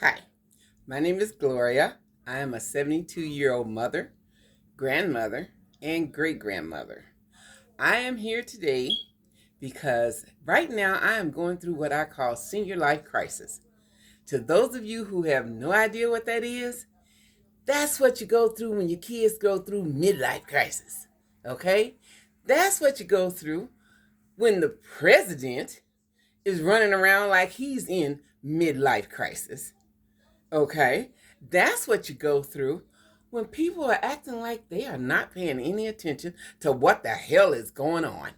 Hi, my name is Gloria. I am a 72-year-old mother, grandmother, and great grandmother. I am here today because right now I am going through what I call senior life crisis. To those of you who have no idea what that is, that's what you go through when your kids go through midlife crisis. Okay? That's what you go through when the president is running around like he's in midlife crisis. Okay? That's what you go through when people are acting like they are not paying any attention to what the hell is going on.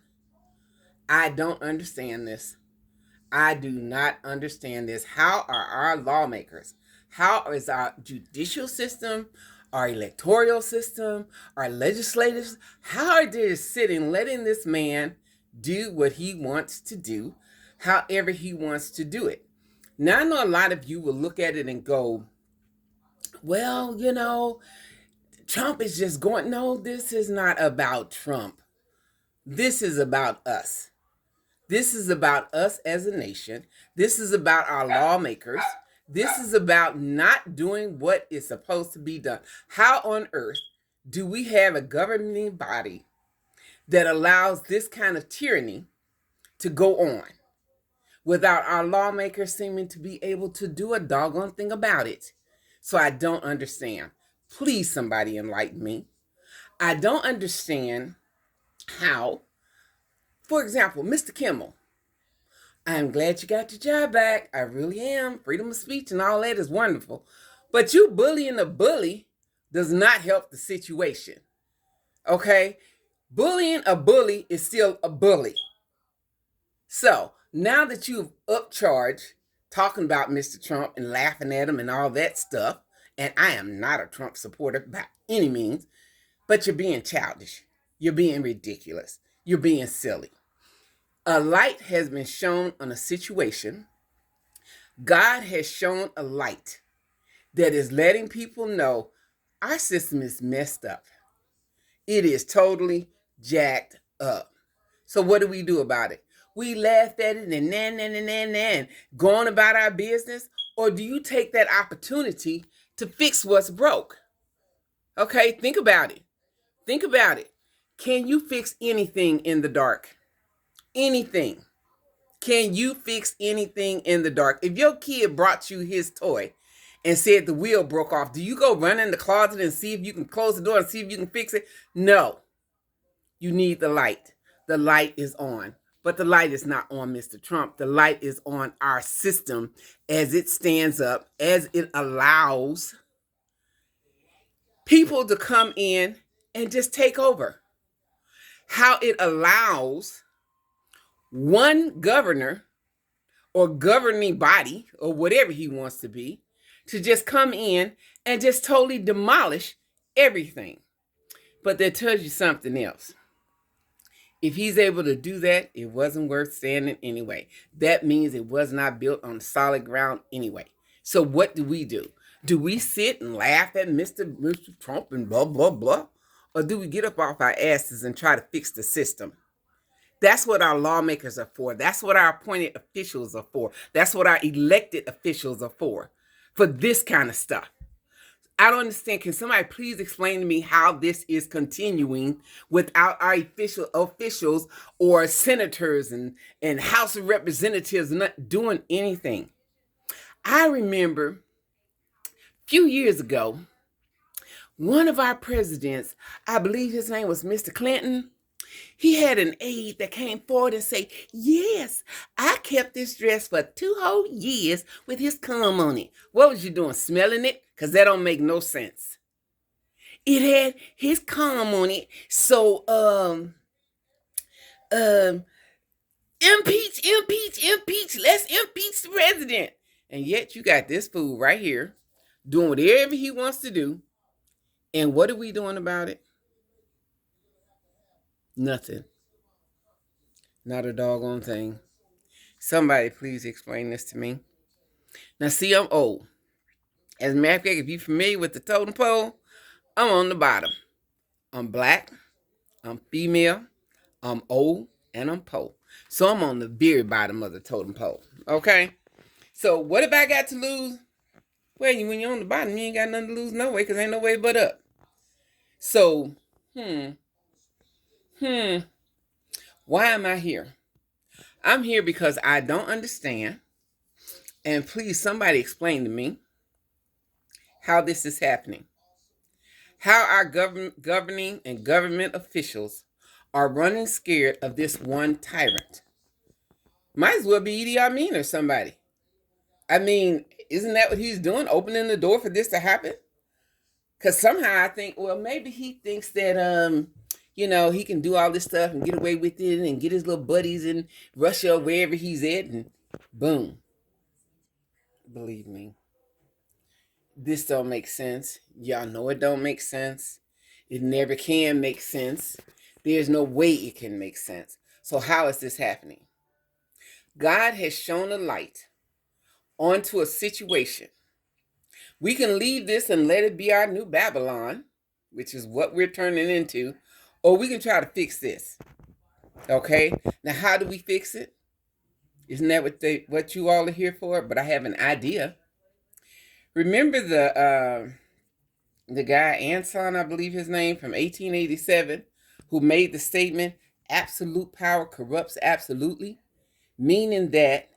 I don't understand this. I do not understand this. How are our lawmakers? How is our judicial system, our electoral system, our legislators? How are they sitting letting this man do what he wants to do, however he wants to do it? Now, I know a lot of you will look at it and go, well, Trump is just going. No, this is not about Trump. This is about us. This is about us as a nation. This is about our lawmakers. This is about not doing what is supposed to be done. How on earth do we have a governing body that allows this kind of tyranny to go on without our lawmakers seeming to be able to do a doggone thing about it? So I don't understand. Please, somebody enlighten me. I don't understand how, for example, Mr. Kimmel, I'm glad you got your job back. I really am. Freedom of speech and all that is wonderful. But you bullying a bully does not help the situation. Okay? Bullying a bully is still a bully. So now that you've upcharged talking about Mr. Trump and laughing at him and all that stuff, and I am not a Trump supporter by any means, but you're being childish. You're being ridiculous. You're being silly. A light has been shown on a situation. God has shown a light that is letting people know our system is messed up. It is totally jacked up. So what do we do about it? We laugh at it and nan, go on about our business? Or do you take that opportunity to fix what's broke? Okay, think about it. Think about it. Can you fix anything in the dark? Anything. Can you fix anything in the dark? If your kid brought you his toy and said the wheel broke off, do you go run in the closet and see if you can close the door and see if you can fix it? No. You need the light. The light is on. But the light is not on Mr. Trump. The light is on our system as it stands up, as it allows people to come in and just take over. How it allows one governor or governing body or whatever he wants to be to just come in and just totally demolish everything. But that tells you something else. If he's able to do that, it wasn't worth standing anyway. That means it was not built on solid ground anyway. So what do? Do we sit and laugh at Mr. Trump and blah, blah, blah? Or do we get up off our asses and try to fix the system? That's what our lawmakers are for. That's what our appointed officials are for. That's what our elected officials are for this kind of stuff. I don't understand. Can somebody please explain to me how this is continuing without our officials or senators and House of Representatives not doing anything? I remember a few years ago, one of our presidents, I believe his name was Mr. Clinton, he had an aide that came forward and said, yes, I kept this dress for 2 whole years with his cum on it. What was you doing, smelling it? Because that don't make no sense. It had his cum on it. So, impeach, impeach, impeach. Let's impeach the president. And yet you got this fool right here doing whatever he wants to do. And what are we doing about it? Nothing. Not a doggone thing. Somebody please explain this to me. Now, see, I'm old. As a matter of fact, if you're familiar with the totem pole, I'm on the bottom. I'm black, I'm female, I'm old, and I'm poor. So I'm on the very bottom of the totem pole. Okay? So what have I got to lose? Well, when you're on the bottom, you ain't got nothing to lose no way because ain't no way but up. So, hmm, hmm, why am I here? I'm here because I don't understand. And please, somebody explain to me how this is happening. How our governing and government officials are running scared of this one tyrant. Might as well be Idi Amin or somebody. I mean, isn't that what he's doing? Opening the door for this to happen? Because somehow I think, well, maybe he thinks that, he can do all this stuff and get away with it and get his little buddies in Russia or wherever he's at, and boom. Believe me, this don't make sense. Y'all know it don't make sense. It never can make sense. There's no way it can make sense. So how is this happening? God has shown a light onto a situation. We can leave this and let it be our new Babylon, which is what we're turning into, or we can try to fix this. Okay? Now, how do we fix it? Isn't that what you all are here for? But I have an idea. Remember the guy Anson, I believe his name, from 1887, who made the statement, absolute power corrupts absolutely, meaning that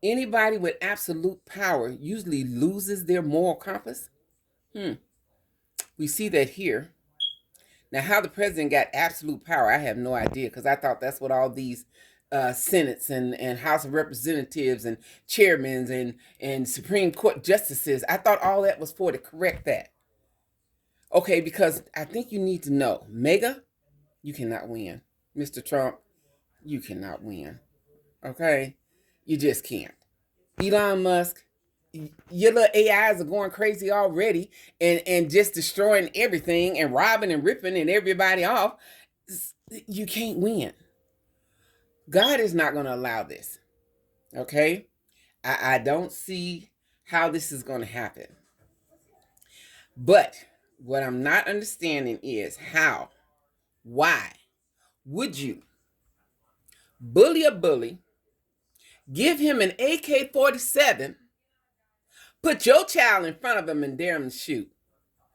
anybody with absolute power usually loses their moral compass. We see that here. Now, how the president got absolute power, I have no idea, because I thought that's what all these Senates and House of Representatives and chairmen and Supreme Court justices, I thought all that was for to correct that. Okay, because I think you need to know, MAGA, you cannot win. Mr. Trump, you cannot win. Okay? You just can't. Elon Musk, your little AIs are going crazy already and just destroying everything and robbing and ripping and everybody off. You can't win. God is not going to allow this. Okay? I don't see how this is going to happen. But what I'm not understanding is how, why would you bully a bully, give him an AK-47, put your child in front of him and dare him to shoot?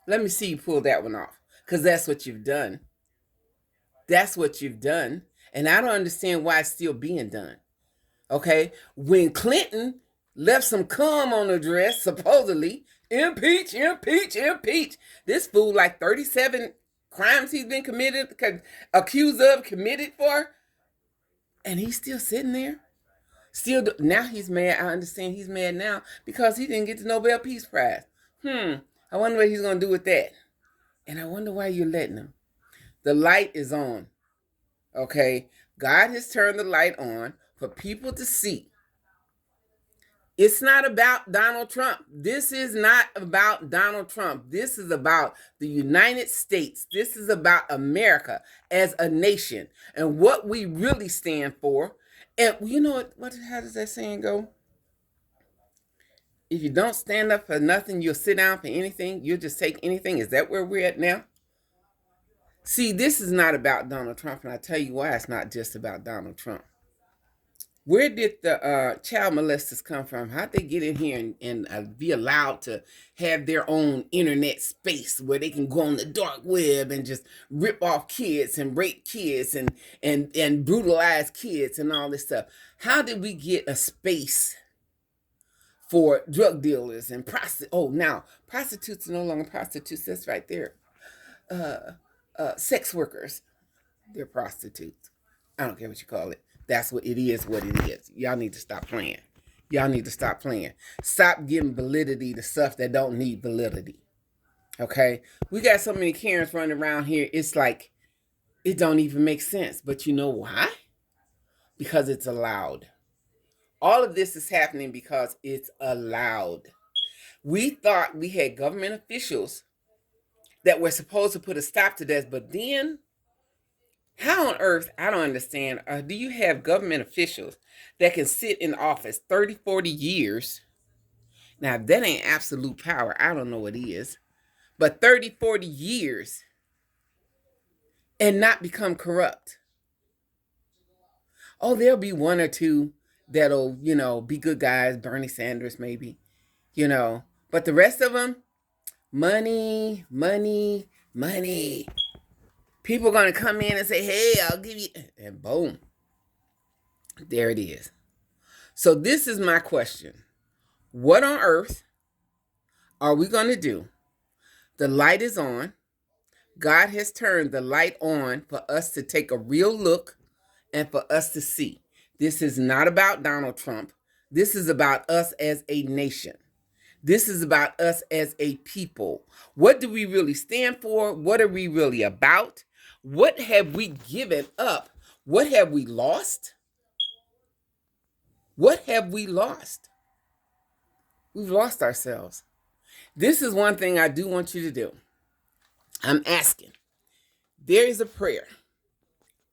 Let me see you pull that one off, because that's what you've done. That's what you've done. And I don't understand why it's still being done. Okay? When Clinton left some cum on the dress, supposedly, impeach, impeach, impeach. This fool, like 37 crimes he's been accused of, committed for, and he's still sitting there. Now he's mad. I understand he's mad now because he didn't get the Nobel Peace Prize. I wonder what he's going to do with that. And I wonder why you're letting him. The light is on. Okay? God has turned the light on for people to see. It's not about Donald Trump. This is not about Donald Trump. This is about the United States. This is about America as a nation and what we really stand for. And you know how does that saying go? If you don't stand up for nothing, you'll sit down for anything. You'll just take anything. Is that where we're at now? See, this is not about Donald Trump, and I tell you why it's not just about Donald Trump. Where did the child molesters come from? How'd they get in here and be allowed to have their own internet space where they can go on the dark web and just rip off kids and rape kids and brutalize kids and all this stuff? How did we get a space for drug dealers and now prostitutes are no longer prostitutes. That's right there. Sex workers, they're prostitutes. I don't care what you call it. That's what it is, Y'all need to stop playing. Y'all need to stop playing. Stop giving validity to stuff that don't need validity. Okay? We got so many Karens running around here, it's like, it don't even make sense. But you know why? Because it's allowed. All of this is happening because it's allowed. We thought we had government officials that were supposed to put a stop to this, but then how on earth, I don't understand, do you have government officials that can sit in office 30, 40 years? Now, if that ain't absolute power, I don't know what is. But 30, 40 years and not become corrupt. Oh, there'll be one or two that'll, be good guys, Bernie Sanders maybe, But But the rest of them, money, money, money. People are going to come in and say, hey, I'll give you, and boom, there it is. So this is my question. What on earth are we going to do? The light is on. God has turned the light on for us to take a real look and for us to see. This is not about Donald Trump. This is about us as a nation. This is about us as a people. What do we really stand for? What are we really about? What have we given up? What have we lost? What have we lost? We've lost ourselves. This is one thing I do want you to do. I'm asking. There is a prayer.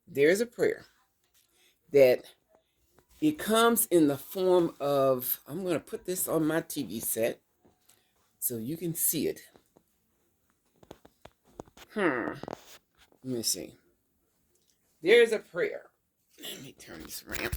There is a prayer that it comes in the form of, I'm going to put this on my TV set so you can see it. Let me see. There is a prayer. Let me turn this around.